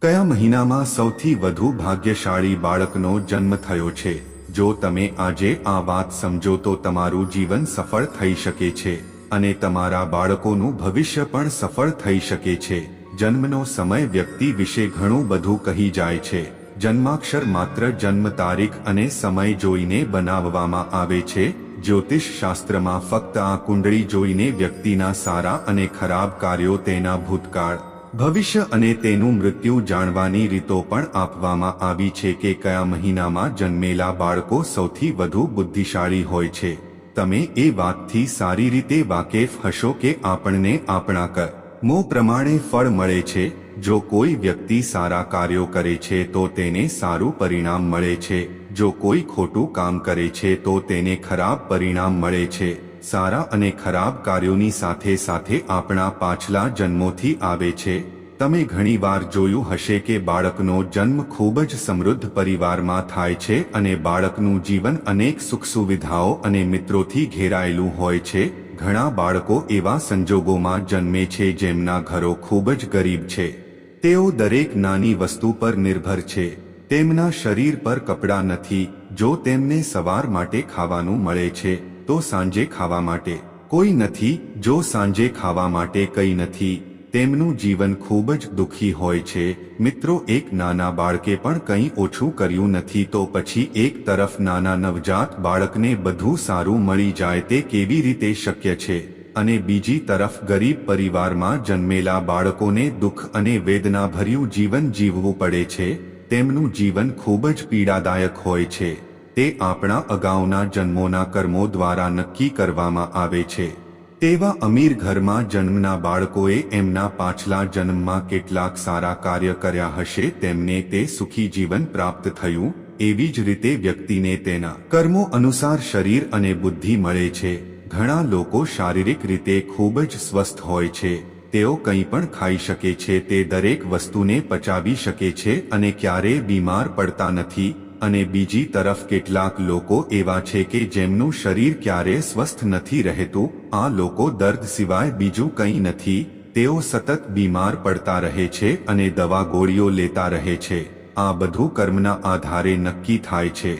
કયા મહિનામાં સૌથી વધુ ભાગ્યશાળી બાળકનો જન્મ થયો છે? જો તમે આજે આ વાત સમજો તો તમારું જીવન સફળ થઈ શકે છે અને તમારા બાળકોનું ભવિષ્ય પણ સફળ થઈ શકે છે. જન્મનો સમય વ્યક્તિ વિશે ઘણું બધું કહી જાય છે. જન્માક્ષર માત્ર જન્મ તારીખ અને સમય જોઈને બનાવવામાં આવે છે. જ્યોતિષ શાસ્ત્રમાં ફક્ત આ કુંડળી જોઈને વ્યક્તિના સારા અને ખરાબ કાર્યો, તેના ભૂતકાળ, ભવિષ્ય અને તેનું મૃત્યુ જાણવાની રીતો પણ આપવામાં આવી છે કે કયા મહિનામાં જન્મેલા બાળકો સૌથી વધુ બુદ્ધિશાળી હોય છે. તમે એ વાતથી સારી રીતે વાકેફ હશો કે આપણને આપણા કર્મો પ્રમાણે ફળ મળે છે. જો કોઈ વ્યક્તિ સારા કાર્યો કરે છે તો તેને સારું પરિણામ મળે છે. જો કોઈ ખોટું કામ કરે છે તો તેને ખરાબ પરિણામ મળે છે. સારા અને ખરાબ કાર્યોની સાથે સાથે આપણા પાછલા જન્મોથી આવે છે. તમે ઘણીવાર જોયું હશે કે બાળકનો જન્મ ખૂબ જ સમૃદ્ધ પરિવારમાં થાય છે અને બાળકનું જીવન અનેક સુખ સુવિધાઓ અને મિત્રોથી ઘેરાયેલું હોય છે. ઘણા બાળકો એવા સંજોગોમાં જન્મે છે જેમના ઘરો ખૂબ જ ગરીબ છે. તેઓ દરેક નાની વસ્તુ પર નિર્ભર છે. તેમના શરીર પર કપડાં નથી. જો તેમને સવાર માટે ખાવાનું મળે છે તો સાંજે ખાવા માટે કોઈ નથી. જો સાંજે ખાવા માટે કંઈ નથી, તેમનું જીવન ખૂબ જ દુઃખી હોય છે. મિત્રો, એક નાના બાળકે પણ કંઈ ઓછું કર્યું નથી તો પછી એક તરફ નાના નવજાત બાળકને બધું સારું મળી જાય તે કેવી રીતે શક્ય છે? અને બીજી તરફ ગરીબ પરિવારમાં જન્મેલા બાળકોને દુઃખ અને વેદનાભર્યું જીવન જીવવું પડે છે. તેમનું જીવન ખૂબ જ પીડાદાયક હોય છે. તે આપણા અગાઉના જન્મોના કર્મો દ્વારા નક્કી કરવામાં આવે છે. તેવા અમીર ઘરમાં જન્મના બાળકોએ એમના પાછલા જન્મમાં કેટલાક સારા કાર્ય કર્યા હશે, તેમને તે સુખી જીવન પ્રાપ્ત થયું. એવી જ રીતે વ્યક્તિને તેના કર્મો અનુસાર શરીર અને બુદ્ધિ મળે છે. ઘણા લોકો શારીરિક રીતે ખૂબ જ સ્વસ્થ હોય છે. તેઓ કંઈ પણ ખાઈ શકે છે, તે દરેક વસ્તુને પચાવી શકે છે અને ક્યારેય બીમાર પડતા નથી. અને બીજી તરફ કેટલાક લોકો એવા છે કે જેમનું શરીર ક્યારેય સ્વસ્થ નથી રહેતું. આ લોકો દર્દ સિવાય બીજું કંઈ નથી. તેઓ સતત બીમાર પડતા રહે છે અને દવા ગોળીઓ લેતા રહે છે. આ બધું કર્મના આધારે નક્કી થાય છે.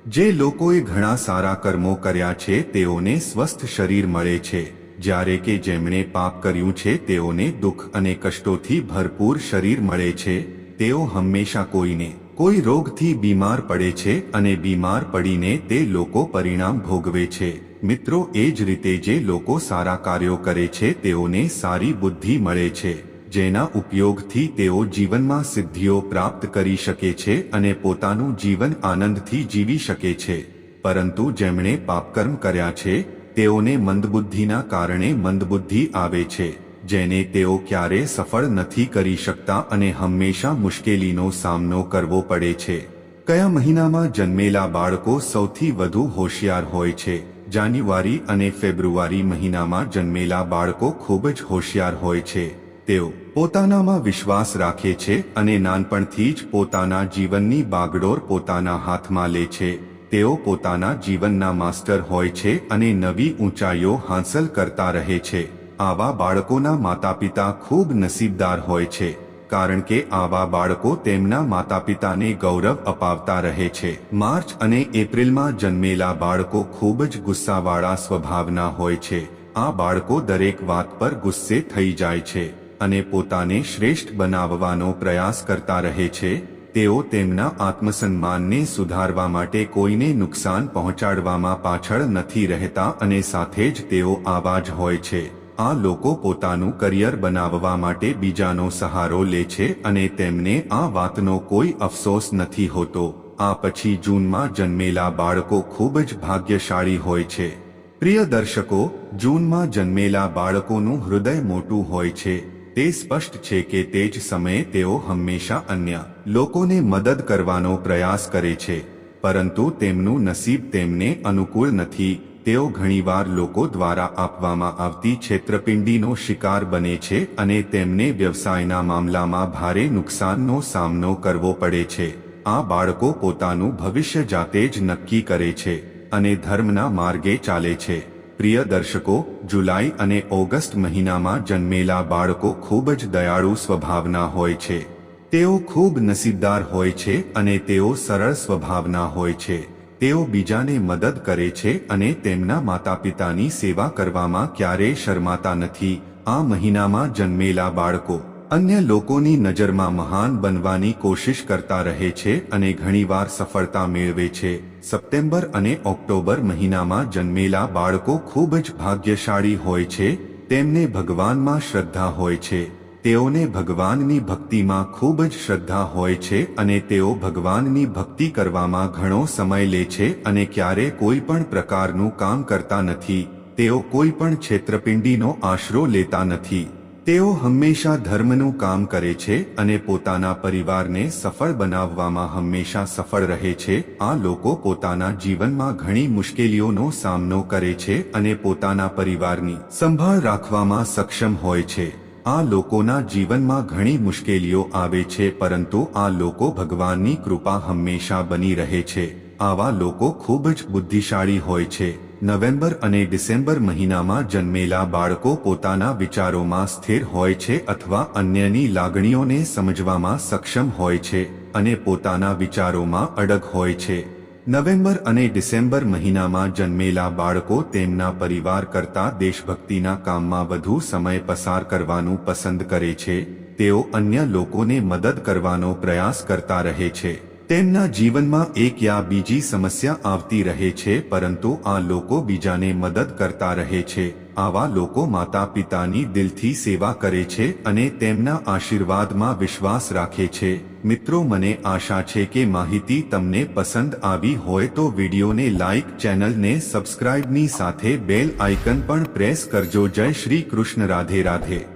જે લોકોએ ઘણા સારા કર્મો કર્યા છે તેઓને સ્વસ્થ શરીર મળે છે, જ્યારે કે જેમણે પાપ કર્યું છે તેઓને દુઃખ અને કષ્ટોથી ભરપૂર શરીર મળે છે. તેઓ હંમેશા કોઈને કોઈ રોગથી બીમાર પડે છે અને બીમાર પડીને તે લોકો પરિણામ ભોગવે છે. મિત્રો, એ જ રીતે જે લોકો સારા કાર્યો કરે છે તેઓને સારી બુદ્ધિ મળે છે, જેના ઉપયોગથી તેઓ જીવનમાં સિદ્ધિઓ પ્રાપ્ત કરી શકે છે અને પોતાનું જીવન આનંદથી જીવી શકે છે. પરંતુ જેમણે પાપકર્મ કર્યા છે તેઓને મંદબુદ્ધિના કારણે મંદબુદ્ધિ આવે છે, જેને તેઓ ક્યારેય સફળ નથી કરી શકતા અને હંમેશા મુશ્કેલીનો સામનો કરવો પડે છે. કયા મહિનામાં જન્મેલા બાળકો સૌથી વધુ હોશિયાર હોય છે? જાન્યુઆરી અને ફેબ્રુઆરી મહિનામાં જન્મેલા બાળકો ખૂબ જ હોશિયાર હોય છે. તેઓ પોતાનામાં વિશ્વાસ રાખે છે અને નાનપણથી જ પોતાના જીવનની બાગડોર પોતાના હાથમાં લે છે. તેઓ પોતાના જીવનના માસ્ટર હોય છે અને નવી ઊંચાઈઓ હાંસલ કરતા રહે છે. આવા બાળકોના માતાપિતા ખૂબ નસીબદાર હોય છે, કારણ કે આવા બાળકો તેમના માતાપિતાને ગૌરવ અપાવતા રહે છે. માર્ચ અને એપ્રિલમાં જન્મેલા બાળકો ખૂબ જ ગુસ્સાવાળા સ્વભાવના હોય છે. આ બાળકો દરેક વાત પર ગુસ્સે થઈ જાય છે અને પોતાને શ્રેષ્ઠ બનાવવાનો પ્રયાસ કરતા રહે છે. તેઓ તેમના આત્મસન્માનને સુધારવા માટે કોઈને નુકસાન પહોંચાડવામાં પાછળ નથી રહેતા અને સાથે જ તેઓ આવા જ હોય છે. આ લોકો પોતાનું કરિયર બનાવવા માટે બીજાનો સહારો લે છે અને તેમને આ વાતનો કોઈ અફસોસ નથી હોતો. આ પછી જૂનમાં જન્મેલા બાળકો ખૂબ જ ભાગ્યશાળી હોય છે. પ્રિય દર્શકો, જૂનમાં જન્મેલા બાળકોનું હૃદય મોટું હોય છે. તે સ્પષ્ટ છે કે તે જ સમયે તેઓ હંમેશા અન્ય લોકોને મદદ કરવાનો પ્રયાસ કરે છે, પરંતુ તેમનું નસીબ તેમને અનુકૂળ નથી. તેઓ ઘણીવાર લોકો દ્વારા આપવામાં આવતી છેતરપિંડીનો શિકાર બને છે અને તેમને વ્યવસાયના મામલામાં ભારે નુકસાનનો સામનો કરવો પડે છે. આ બાળકો પોતાનું ભવિષ્ય જાતે જ નક્કી કરે છે અને ધર્મના માર્ગે ચાલે છે. પ્રિય દર્શકો, જુલાઈ અને ઓગસ્ટ મહિનામાં જન્મેલા બાળકો ખૂબ જ દયાળુ સ્વભાવના હોય છે. તેઓ ખૂબ નસીબદાર હોય છે અને તેઓ સરળ સ્વભાવના હોય છે. તેઓ બીજાને મદદ કરે છે અને તેમના માતાપિતાની સેવા કરવામાં ક્યારેય શરમાતા નથી. આ મહિનામાં જન્મેલા બાળકો અન્ય લોકોની નજરમાં મહાન બનવાની કોશિશ કરતા રહે છે અને ઘણીવાર સફળતા મેળવે છે. સપ્ટેમ્બર અને ઓક્ટોબર મહિનામાં જન્મેલા બાળકો ખૂબ જ ભાગ્યશાળી હોય છે. તેમને ભગવાનમાં શ્રદ્ધા હોય છે. તેઓને ભગવાનની ભક્તિમાં ખૂબ જ શ્રદ્ધા હોય છે અને તેઓ ભગવાનની ભક્તિ કરવામાં ઘણો સમય લે છે અને ક્યારે કોઈ પણ પ્રકારનું કામ કરતા નથી. તેઓ કોઈ પણ છેતરપિંડીનો આશરો લેતા નથી. તેઓ હંમેશા ધર્મનું કામ કરે છે અને પોતાના પરિવારને સફળ બનાવવામાં હંમેશા સફળ રહે છે. આ લોકો પોતાના જીવનમાં ઘણી મુશ્કેલીઓનો સામનો કરે છે અને પોતાના પરિવારની સંભાળ રાખવામાં સક્ષમ હોય છે. આ લોકોના જીવનમાં ઘણી મુશ્કેલીઓ આવે છે પરંતુ આ લોકો ભગવાનની કૃપા હંમેશા બની રહે છે. આવા લોકો ખૂબ જ બુદ્ધિશાળી હોય છે. નવેમ્બર અને ડિસેમ્બર મહિનામાં જન્મેલા બાળકો પોતાના વિચારોમાં સ્થિર હોય છે અથવા અન્યની લાગણીઓને સમજવામાં સક્ષમ હોય છે અને પોતાના વિચારોમાં અડગ હોય છે. નવેમ્બર અને ડિસેમ્બર મહિનામાં જન્મેલા બાળકો તેમના પરિવાર કરતાં દેશભક્તિના કામમાં વધુ સમય પસાર કરવાનું પસંદ કરે છે. તેઓ અન્ય લોકોને મદદ કરવાનો પ્રયાસ કરતા રહે છે. તેમના જીવનમાં એક યા બીજી સમસ્યા આવતી રહે છે પરંતુ આ લોકો બીજાને મદદ કરતા રહે છે. આવા લોકો માતા પિતાની દિલથી સેવા કરે છે અને તેમના આશીર્વાદમાં વિશ્વાસ રાખે છે. મિત્રો, મને આશા છે કે માહિતી તમને પસંદ આવી હોય તો વિડીયોને લાઇક, ચેનલને સબસ્ક્રાઇબની સાથે બેલ આઇકન પણ પ્રેસ કરજો. જય શ્રી કૃષ્ણ. રાધે રાધે.